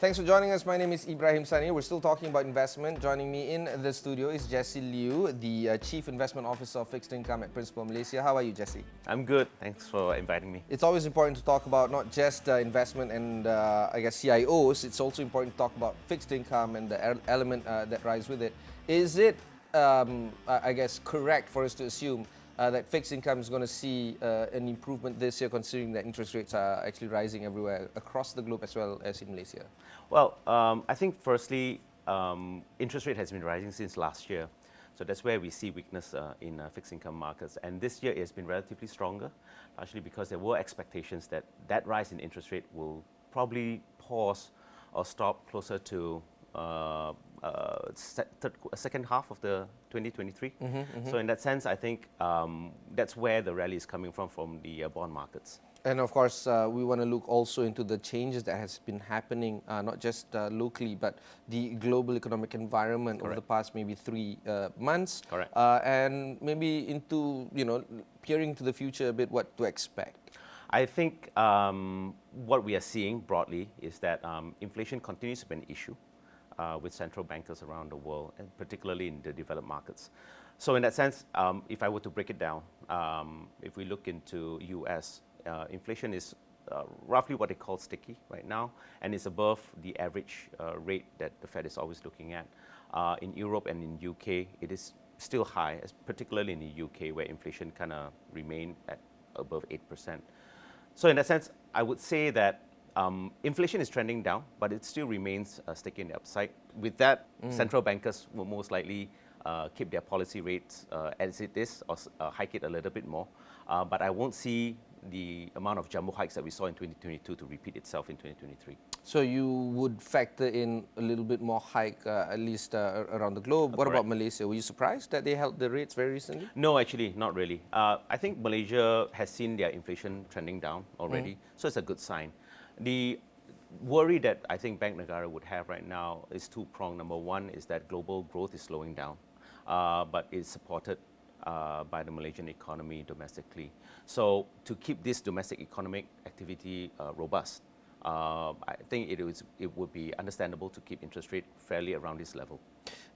Thanks for joining us. My name is Ibrahim Sani. We're still talking about investment. Joining me in the studio is Jesse Liu, the Chief Investment Officer of Fixed Income at Principal Malaysia. How are you, Jesse? I'm good. Thanks for inviting me. It's always important to talk about not just investment and I guess CIOs. It's also important to talk about fixed income and the element that rises with it. Is it, I guess, correct for us to assume that fixed income is going to see an improvement this year, considering that interest rates are actually rising everywhere across the globe as well as in Malaysia? Well, I think firstly, interest rate has been rising since last year. So that's where we see weakness in fixed income markets. And this year it has been relatively stronger, largely because there were expectations that that rise in interest rate will probably pause or stop closer to second half of the 2023. So in that sense, I think that's where the rally is coming from the bond markets. And of course, we want to look also into the changes that has been happening, not just locally, but the global economic environment over the past maybe 3 months. Correct. And maybe into, peering to the future a bit, what to expect. I think what we are seeing broadly is that inflation continues to be an issue with central bankers around the world, and particularly in the developed markets. So in that sense, if I were to break it down, if we look into US, inflation is roughly what they call sticky right now, and it's above the average rate that the Fed is always looking at. In Europe and in UK, it is still high, particularly in the UK, where inflation kind of remained at above 8%. So in that sense, I would say that inflation is trending down, but it still remains sticky in the upside. With that, central bankers will most likely keep their policy rates as it is, or hike it a little bit more. But I won't see the amount of jumbo hikes that we saw in 2022 to repeat itself in 2023. So you would factor in a little bit more hike, at least around the globe. What about Malaysia? Were you surprised that they held the rates very recently? No, actually, not really. I think Malaysia has seen their inflation trending down already, so it's a good sign. The worry that I think Bank Negara would have right now is two-pronged. Number one is that global growth is slowing down, but it's supported by the Malaysian economy domestically. So to keep this domestic economic activity robust, I think it would be understandable to keep interest rate fairly around this level.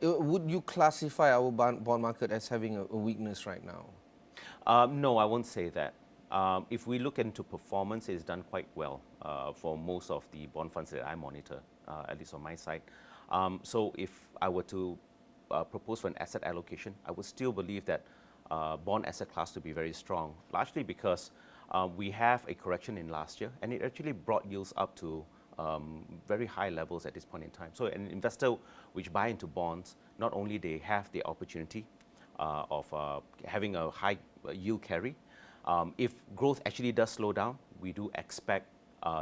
Would you classify our bond market as having a weakness right now? No, I won't say that. If we look into performance, it's done quite well for most of the bond funds that I monitor, at least on my side. So if I were to propose for an asset allocation, I would still believe that bond asset class to be very strong, largely because we have a correction in last year, and it actually brought yields up to very high levels at this point in time. So an investor which buy into bonds, not only they have the opportunity of having a high yield carry, if growth actually does slow down, we do expect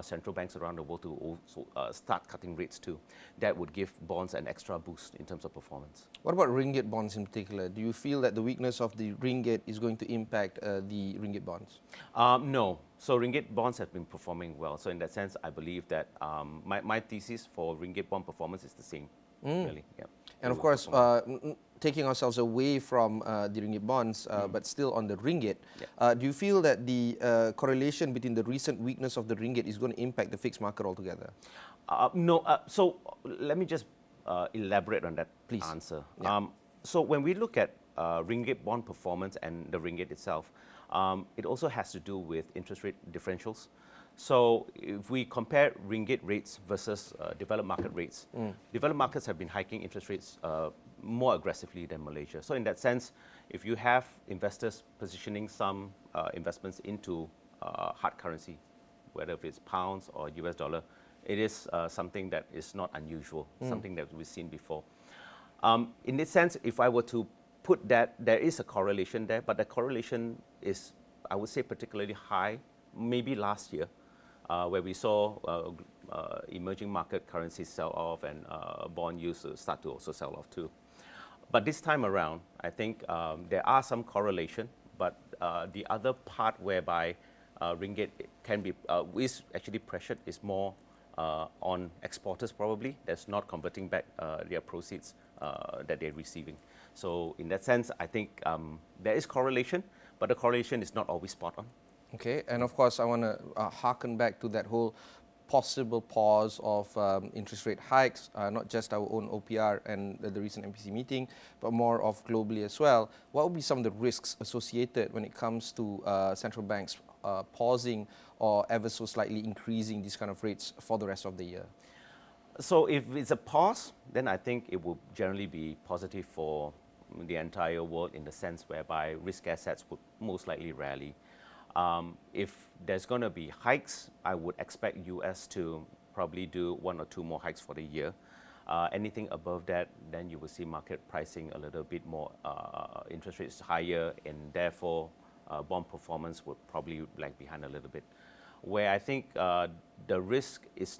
central banks around the world to also start cutting rates too. That would give bonds an extra boost in terms of performance. What about ringgit bonds in particular? Do you feel that the weakness of the ringgit is going to impact the ringgit bonds? No. So ringgit bonds have been performing well. So in that sense, I believe that my thesis for ringgit bond performance is the same, really. Yeah. And of course, taking ourselves away from the ringgit bonds, but still on the ringgit, do you feel that the correlation between the recent weakness of the ringgit is going to impact the fixed market altogether? No. So let me just elaborate on that answer. Yeah. So when we look at ringgit bond performance and the ringgit itself, it also has to do with interest rate differentials. So if we compare ringgit rates versus developed market rates, developed markets have been hiking interest rates more aggressively than Malaysia. So in that sense, if you have investors positioning some investments into hard currency, whether if it's pounds or US dollar, it is something that is not unusual, something that we've seen before. In this sense, if I were to put that, there is a correlation there, but the correlation is, I would say, particularly high, maybe last year, where we saw emerging market currencies sell off and bond yields start to also sell off too. But this time around, I think there are some correlation, but the other part whereby ringgit can be is actually pressured is more on exporters probably that's not converting back their proceeds that they're receiving. So in that sense, I think there is correlation, but the correlation is not always spot on. Okay, and of course I want to harken back to that whole possible pause of interest rate hikes, not just our own OPR and the recent MPC meeting, but more of globally as well. What would be some of the risks associated when it comes to central banks pausing or ever so slightly increasing these kind of rates for the rest of the year? So if it's a pause, then I think it will generally be positive for the entire world in the sense whereby risk assets would most likely rally. If there's going to be hikes, I would expect US to probably do 1 or 2 more hikes for the year. Anything above that, then you will see market pricing a little bit more, interest rates higher, and therefore bond performance would probably lag behind a little bit. Where I think the risk is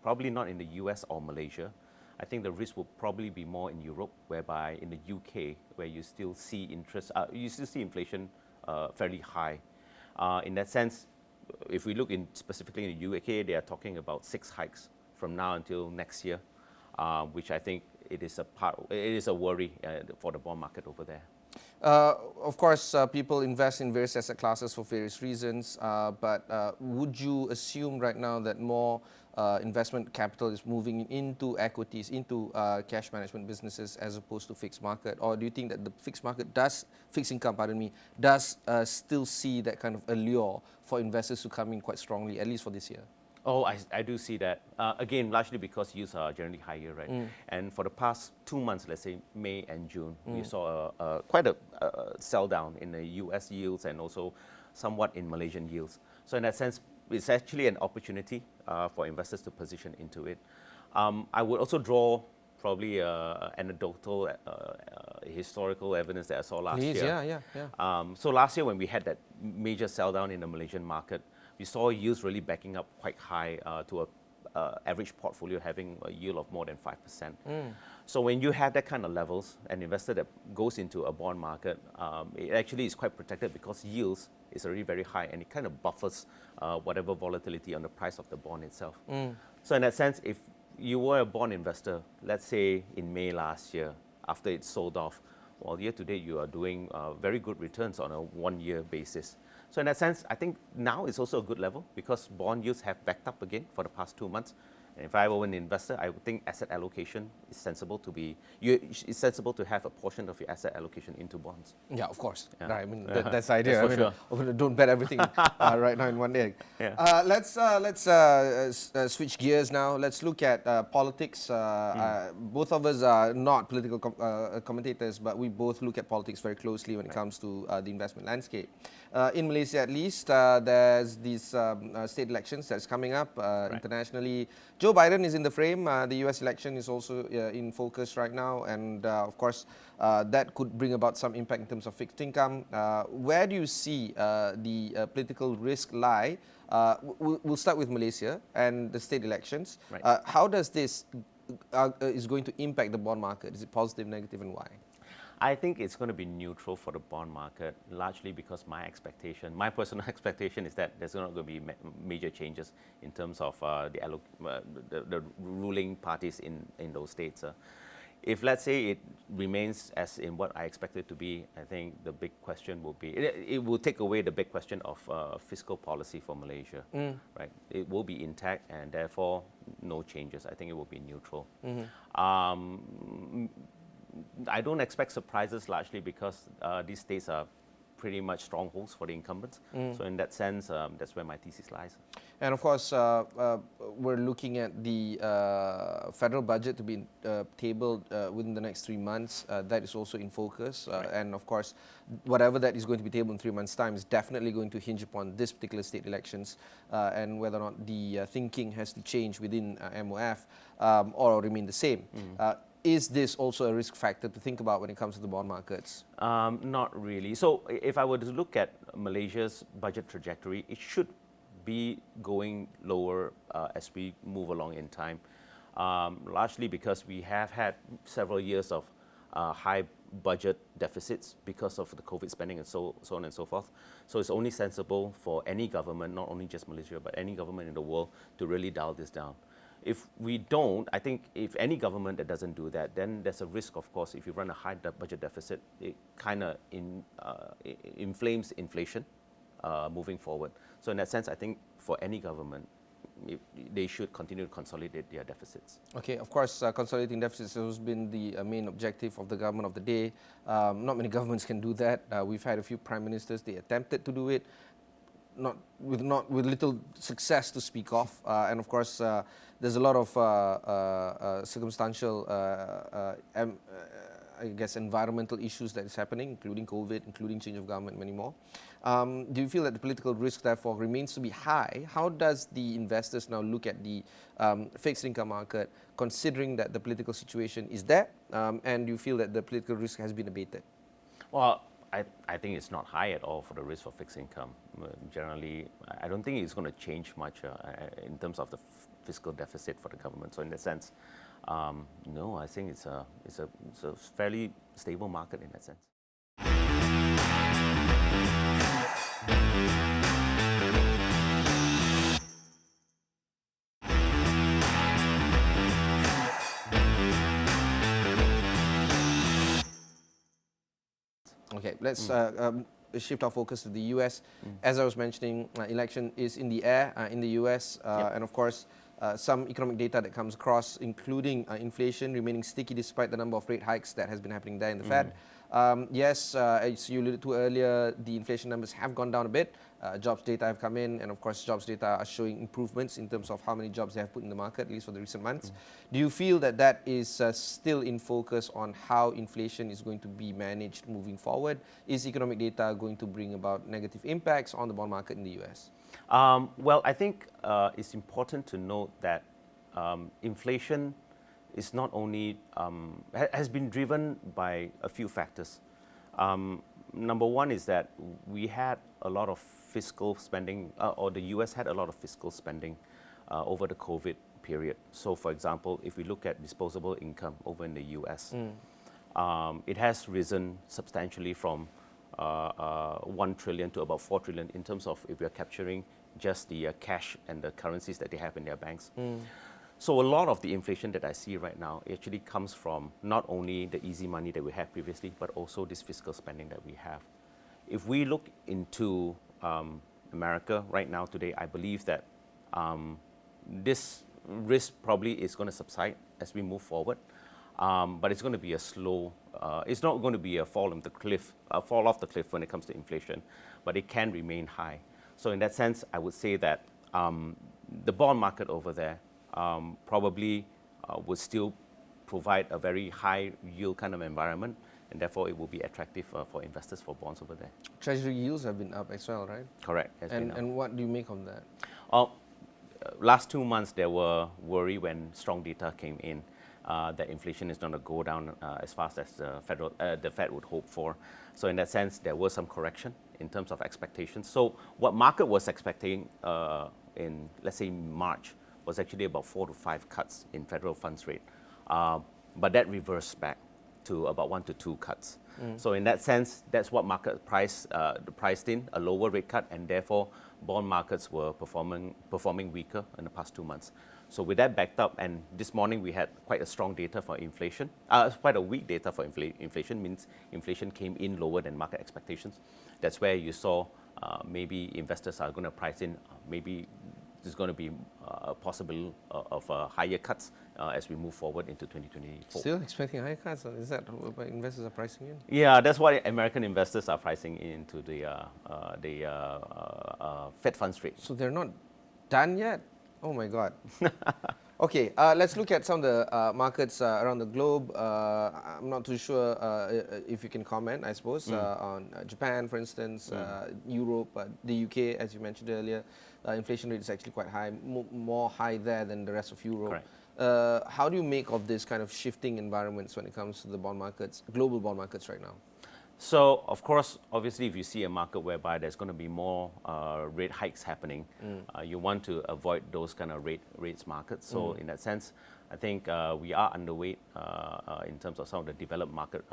probably not in the US or Malaysia. I think the risk will probably be more in Europe, whereby in the UK, where you still see inflation fairly high. In that sense, if we look specifically in the UK, they are talking about 6 hikes from now until next year, which I think it is a worry for the bond market over there. Of course, people invest in various asset classes for various reasons, but would you assume right now that more investment capital is moving into equities, into cash management businesses as opposed to fixed market? Or do you think that the fixed income, does still see that kind of allure for investors to come in quite strongly, at least for this year? Oh, I do see that. Again, largely because yields are generally higher, right? And for the past 2 months, let's say May and June, we saw quite a sell down in the US yields and also somewhat in Malaysian yields. So in that sense, it's actually an opportunity for investors to position into it. I would also draw probably anecdotal, historical evidence that I saw last year. Yeah. So last year when we had that major sell down in the Malaysian market, we saw yields really backing up quite high to a average portfolio having a yield of more than 5%. So when you have that kind of levels, an investor that goes into a bond market, it actually is quite protected because yields is already very high and it kind of buffers whatever volatility on the price of the bond itself. So in that sense, if you were a bond investor, let's say in May last year, after it sold off, well, year to date, you are doing very good returns on a 1-year basis. So in that sense, I think now is also a good level because bond yields have backed up again for the past 2 months. And if I were an investor, I would think asset allocation is sensible it's sensible to have a portion of your asset allocation into bonds. Yeah, of course. Yeah. Right. I mean, that's the idea. That's for sure. Don't bet everything right now in one day. Yeah. Let's switch gears now. Let's look at politics. Both of us are not political commentators, but we both look at politics very closely when it comes to the investment landscape. In Malaysia, at least, there's these state elections that's coming up internationally. Joe Biden is in the frame. The US election is also in focus right now. And of course, that could bring about some impact in terms of fixed income. Where do you see the political risk lie? We'll start with Malaysia and the state elections. How does this is going to impact the bond market? Is it positive, negative, and why? I think it's going to be neutral for the bond market, largely because my personal expectation is that there's not going to be major changes in terms of the ruling parties in those states. If, let's say, it remains as in what I expect it to be, I think the big question will be, it will take away the big question of fiscal policy for Malaysia, right? It will be intact and therefore no changes. I think it will be neutral. I don't expect surprises largely because these states are pretty much strongholds for the incumbents. So in that sense, that's where my thesis lies. And of course, we're looking at the federal budget to be tabled within the next 3 months. That is also in focus. And of course, whatever that is going to be tabled in 3 months' time is definitely going to hinge upon this particular state elections and whether or not the thinking has to change within MOF or remain the same. Is this also a risk factor to think about when it comes to the bond markets? Not really. So if I were to look at Malaysia's budget trajectory, it should be going lower as we move along in time, largely because we have had several years of high budget deficits because of the COVID spending and so on and so forth. So it's only sensible for any government, not only just Malaysia, but any government in the world to really dial this down. If we don't, I think if any government that doesn't do that, then there's a risk, of course, if you run a high budget deficit, it kind of inflames inflation moving forward. So in that sense, I think for any government, they should continue to consolidate their deficits. Okay, of course, consolidating deficits has been the main objective of the government of the day. Not many governments can do that. We've had a few prime ministers, they attempted to do it, not with little success to speak of. And of course, there's a lot of circumstantial, I guess, environmental issues that is happening, including COVID, including change of government, many more. Do you feel that the political risk, therefore, remains to be high? How does the investors now look at the fixed income market, considering that the political situation is there, and do you feel that the political risk has been abated? Well, I think it's not high at all for the risk for fixed income. Generally, I don't think it's going to change much in terms of the fiscal deficit for the government. So in that sense, no, I think it's a fairly stable market in that sense. Okay, let's shift our focus to the US. As I was mentioning, election is in the air in the US, and of course, some economic data that comes across, including inflation remaining sticky despite the number of rate hikes that has been happening there in the Fed. Yes, as you alluded to earlier, the inflation numbers have gone down a bit. Jobs data have come in, and of course, jobs data are showing improvements in terms of how many jobs they have put in the market, at least for the recent months. Do you feel that that is still in focus on how inflation is going to be managed moving forward? Is economic data going to bring about negative impacts on the bond market in the US? Well, I think it's important to note that inflation is not only has been driven by a few factors. Number one is that we had a lot of fiscal spending, or the US had a lot of fiscal spending over the COVID period. So, for example, if we look at disposable income over in the US, it has risen substantially from 1 trillion to about 4 trillion in terms of if we are capturing just the cash and the currencies that they have in their banks. So a lot of the inflation that I see right now actually comes from not only the easy money that we had previously, but also this fiscal spending that we have. If we look into America right now today, I believe that this risk probably is going to subside as we move forward. But it's going to be a slow, it's not going to be a fall off the cliff when it comes to inflation, but it can remain high. So in that sense, I would say that the bond market over there probably would still provide a very high yield kind of environment, and therefore it will be attractive for investors for bonds over there. Treasury yields have been up as well, right? Correct. And what do you make on that? Last 2 months, there were worry when strong data came in that inflation is going to go down as fast as the Fed would hope for. So in that sense, there was some correction in terms of expectations. So what market was expecting in, let's say, March was actually about 4 to 5 cuts in federal funds rate. But that reversed back to about 1 to 2 cuts. So in that sense, that's what market priced in, a lower rate cut, and therefore bond markets were performing weaker in the past 2 months. So with that backed up, and this morning we had quite a strong data for inflation, quite a weak data for inflation, means inflation came in lower than market expectations. That's where you saw maybe investors are going to price in, maybe there's going to be a possibility of higher cuts as we move forward into 2024. Still expecting higher cuts? Is that what investors are pricing in? Yeah, that's what American investors are pricing into the Fed funds rate. So they're not done yet? Oh my God. Okay, let's look at some of the markets around the globe. I'm not too sure if you can comment, I suppose, on Japan, for instance, Europe, the UK, as you mentioned earlier. Inflation rate is actually quite high, more high there than the rest of Europe. How do you make of this kind of shifting environments when it comes to the bond markets, global bond markets right now? So, of course, obviously, if you see a market whereby there's going to be more rate hikes happening, you want to avoid those kind of rates markets. So, in that sense, I think we are underweight in terms of some of the developed market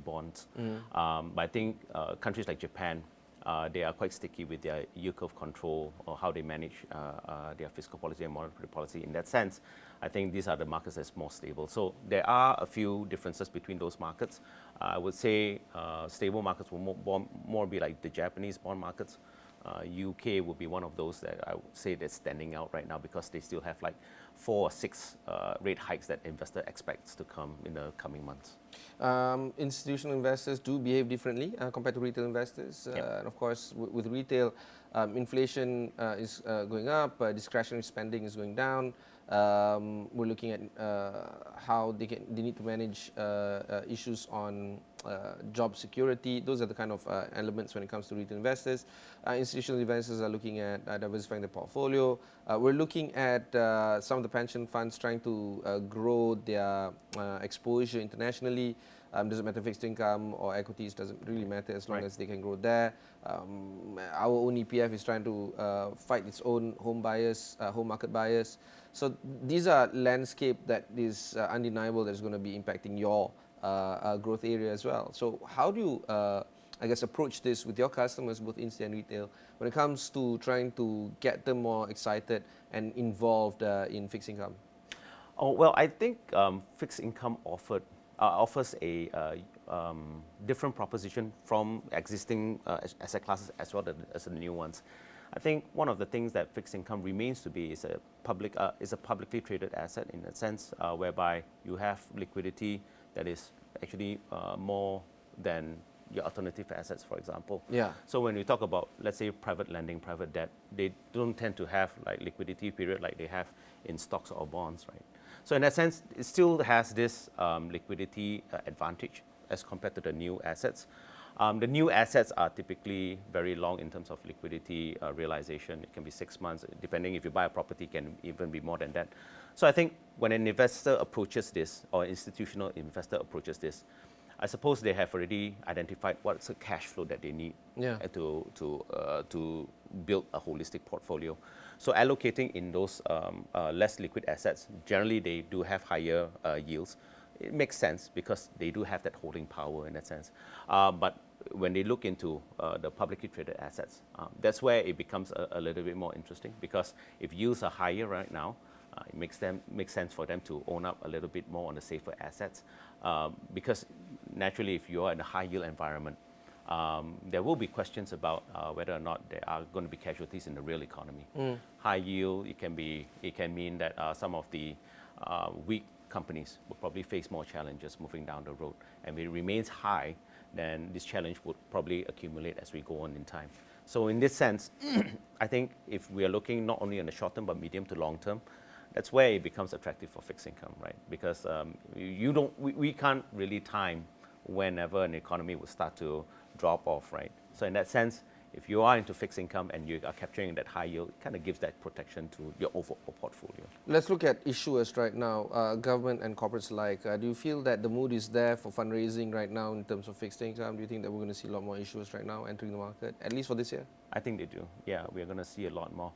bonds. But I think countries like Japan, they are quite sticky with their yield curve control or how they manage their fiscal policy and monetary policy. In that sense, I think these are the markets that's more stable. So there are a few differences between those markets. I would say stable markets will more be like the Japanese bond markets. UK would be one of those that I would say that's standing out right now because they still have like 4 or 6 rate hikes that investor expects to come in the coming months. Institutional investors do behave differently compared to retail investors. And of course, with retail, inflation is going up, discretionary spending is going down. We're looking at how they need to manage issues on job security. Those are the kind of elements when it comes to retail investors. Institutional investors are looking at diversifying their portfolio. We're looking at some of the pension funds trying to grow their exposure internationally. Doesn't matter fixed income or equities, doesn't really matter as long as they can grow there. Our own EPF is trying to fight its own home market bias. So these are landscape that is undeniable that is going to be impacting your growth area as well. So how do you, I guess, approach this with your customers, both in and retail, when it comes to trying to get them more excited and involved in fixed income? Oh, well, I think fixed income offers a different proposition from existing asset classes as well as the new ones. I think one of the things that fixed income remains to be is a publicly traded asset in a sense whereby you have liquidity that is actually more than your alternative assets, for example. Yeah. So when we talk about, let's say, private lending, private debt, they don't tend to have like liquidity period like they have in stocks or bonds, right? So in that sense, it still has this liquidity advantage as compared to the new assets. The new assets are typically very long in terms of liquidity realization. It can be 6 months, depending if you buy a property, it can even be more than that. So I think when an investor approaches this, or an institutional investor approaches this, I suppose they have already identified what's the cash flow that they need to build a holistic portfolio. So allocating in those less liquid assets, generally they do have higher yields. It makes sense because they do have that holding power in that sense. But when they look into the publicly traded assets, that's where it becomes a little bit more interesting because if yields are higher right now, it makes sense for them to own up a little bit more on the safer assets because naturally if you are in a high yield environment, there will be questions about whether or not there are going to be casualties in the real economy. High yield, it can mean that some of the weak companies will probably face more challenges moving down the road. And if it remains high, then this challenge would probably accumulate as we go on in time. So in this sense, I think if we are looking not only on the short term but medium to long term, that's where it becomes attractive for fixed income, right? Because we can't really time whenever an economy will start to drop off, right? So in that sense, if you are into fixed income and you are capturing that high yield, it kind of gives that protection to your overall portfolio. Let's look at issuers right now, government and corporates alike. Do you feel that the mood is there for fundraising right now in terms of fixed income? Do you think that we're going to see a lot more issuers right now entering the market, at least for this year? I think they do. Yeah, we are going to see a lot more.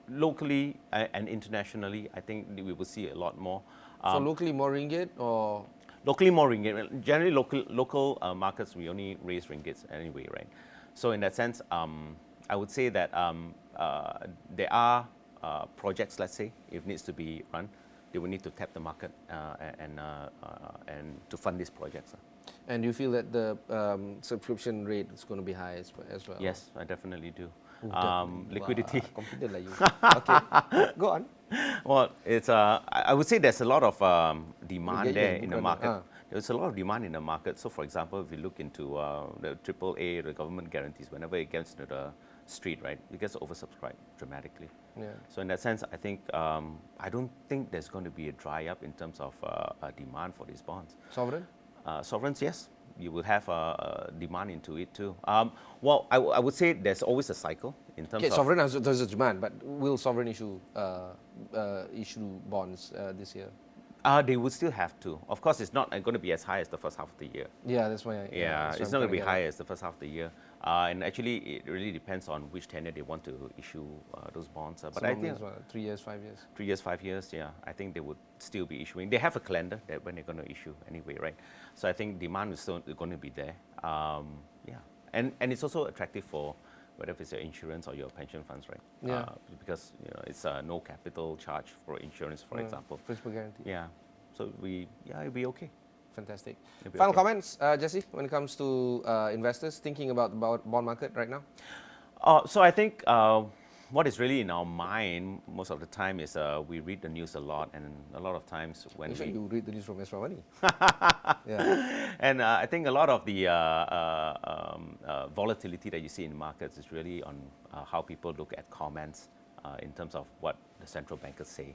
Locally and internationally, I think we will see a lot more. So locally more ringgit or? Locally more ringgit. Generally, local markets, we only raise ringgits anyway, right? So in that sense, I would say that there are projects, let's say, if needs to be run, they will need to tap the market and to fund these projects. And you feel that the subscription rate is going to be high as well? Yes, I definitely do. Liquidity. Confident like you. Okay, go on. Well, it's I would say there's a lot of demand there in the market. There's a lot of demand in the market. So, for example, if you look into the AAA, the government guarantees, whenever it gets to the street, right, it gets oversubscribed dramatically. Yeah. So, in that sense, I think I don't think there's going to be a dry up in terms of demand for these bonds. Sovereign? Sovereigns, yes. You will have demand into it too. Well, I would say there's always a cycle in terms of... sovereign has there's a demand, but will sovereign issue bonds this year? They would still have to. Of course, it's not going to be as high as the first half of the year. Yeah, that's why. It's not going to be high as the first half of the year. And actually, it really depends on which tenure they want to issue those bonds. But I think 3 years, 5 years. 3 years, 5 years. Yeah, I think they would still be issuing. They have a calendar that when they're going to issue anyway, right? So I think demand is still going to be there. Yeah, and it's also attractive for whether it's your insurance or your pension funds, right? Yeah. Because it's no capital charge for insurance, for example. Principal guarantee. Yeah, so it'll be okay. Fantastic. It'll be Final okay. comments, Jesse, when it comes to investors thinking about the bond market right now? So I think what is really in our mind most of the time is we read the news a lot, and a lot of times when Make sure we you read the news from Astro AWANI. Yeah. and I think a lot of the volatility that you see in markets is really on how people look at comments in terms of what the central bankers say.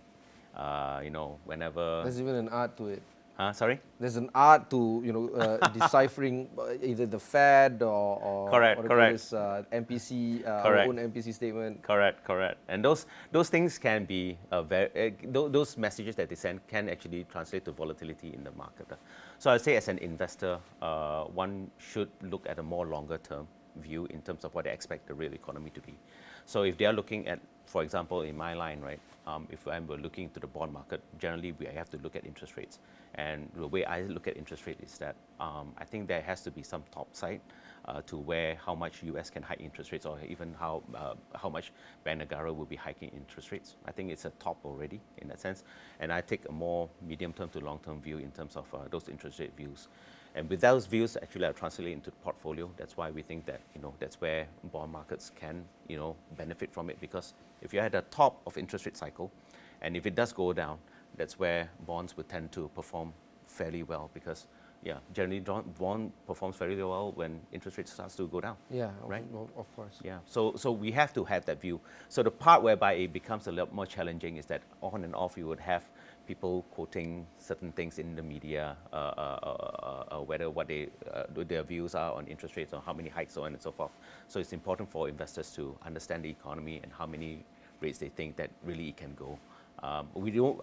Whenever. There's even an art to it. Sorry? There's an art to deciphering either the Fed or Correct, what do you correct. call this, MPC, our Correct. own MPC statement. Correct. And those things can be those messages that they send can actually translate to volatility in the market. So I'd say as an investor, one should look at a more longer term view in terms of what they expect the real economy to be. So if they are looking at, for example, in my line, right, if I'm looking into the bond market, generally we have to look at interest rates. And the way I look at interest rate is that I think there has to be some top side to where how much US can hike interest rates, or even how much Bank Negara will be hiking interest rates. I think it's a top already in that sense. And I take a more medium term to long term view in terms of those interest rate views. And with those views, actually, I translate into the portfolio. That's why we think that that's where bond markets can benefit from it, because if you're at the top of interest rate cycle, and if it does go down, that's where bonds would tend to perform fairly well, because generally bond performs very well when interest rates starts to go down. Yeah, right. Of course. Yeah, so we have to have that view. So the part whereby it becomes a lot more challenging is that on and off you would have people quoting certain things in the media, whether what their views are on interest rates or how many hikes, so on and so forth. So it's important for investors to understand the economy and how many rates they think that really it can go.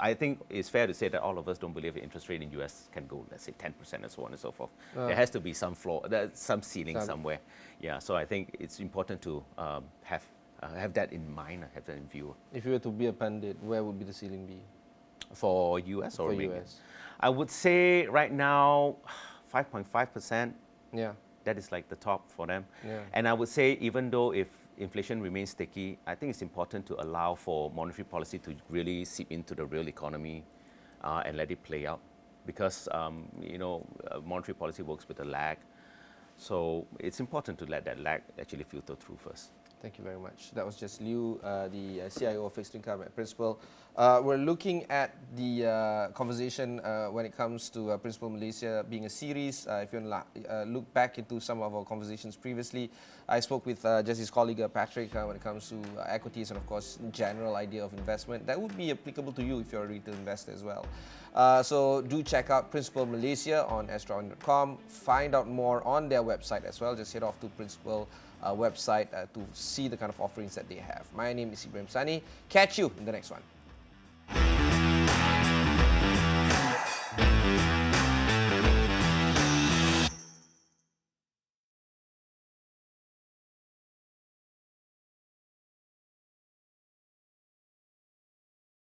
I think it's fair to say that all of us don't believe the interest rate in US can go, let's say, 10% and so on and so forth. There has to be some floor, some ceiling somewhere. Yeah, so I think it's important to have that in mind, have that in view. If you were to be a pundit, where would be the ceiling be? For US or For maybe? US. I would say right now, 5.5%. Yeah. That is like the top for them. Yeah. And I would say even though if inflation remains sticky, I think it's important to allow for monetary policy to really seep into the real economy and let it play out. Because monetary policy works with a lag. So it's important to let that lag actually filter through first. Thank you very much. That was just Liu, the CIO of Fixed Income at Principal. We're looking at the conversation when it comes to Principal Malaysia being a series. If you want to look back into some of our conversations previously, I spoke with Jesse's colleague Patrick when it comes to equities and, of course, general idea of investment. That would be applicable to you if you're a retail investor as well. So do check out Principal Malaysia on astro.com. Find out more on their website as well. Just head off to Principal website to see the kind of offerings that they have. My name is Ibrahim Sani. Catch you in the next one.